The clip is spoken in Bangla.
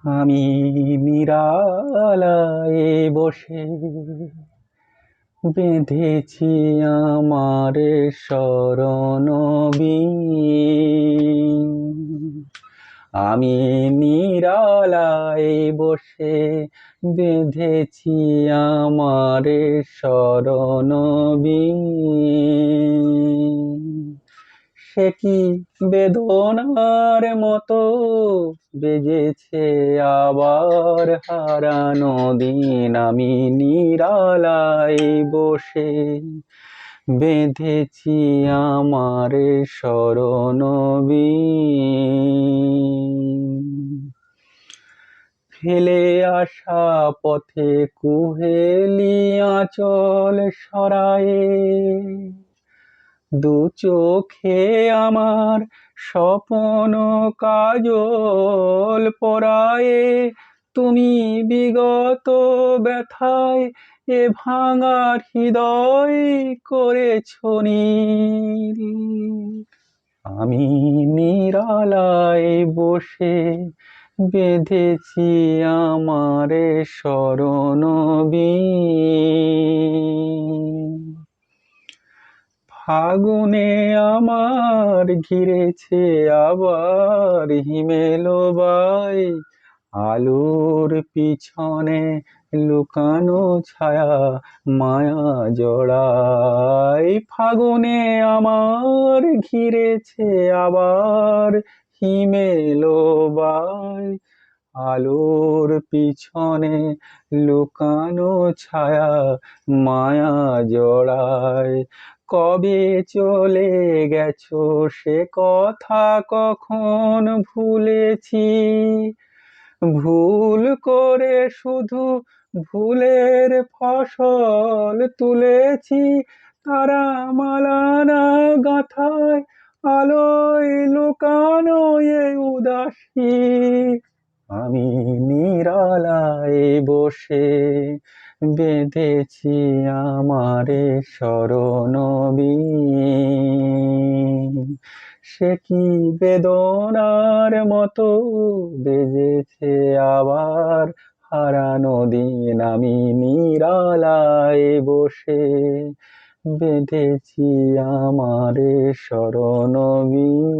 আমি নিরালায় বসে বেঁধেছি আমার শরণবীণ। আমি নিরালায় বসে বেঁধেছি আমার শরণবীণ। সে কি বেদনার মতো বেজেছে আবার হারানো দিন। আমি নিরালায় বসে বেঁধেছি আমার শরণবীণ। ফেলে আসা পথে কুহেলি আঁচল সরায়ে দু চোখে আমার স্বপ্ন কাজল পরায়ে তুমি বিগত ব্যথায় এ ভাঙা হৃদয় করেছ নীল। আমি নিরালায় বসে বেঁধেছি আমার শরণবীণ। ফাগুনে আমার ঘিরেছে আবার হিমেলবাই, আলোর পিছনে লুকানো ছায়া মায়া জড়ায়। ফাগুনে আমার ঘিরেছে আবার হিমেলবাই, আলোর পিছনে লুকানো ছায়া মায়া জড়ায়। কবে চলে গেছো সে কথা কখন ভুলেছি, ভুল করে শুধু ভুলের ফসল তুলেছি। তারা মালানা গাঁথায় আলোয় লুকানো এ উদাসী। আমি নিরালায় বসে বেঁধেছি আমারে শরণবীণ। সে কি বেদনার মতো বেজেছে আবার হারানো দিন। আমি নিরালায় বসে বেঁধেছি আমারে শরণবীণ।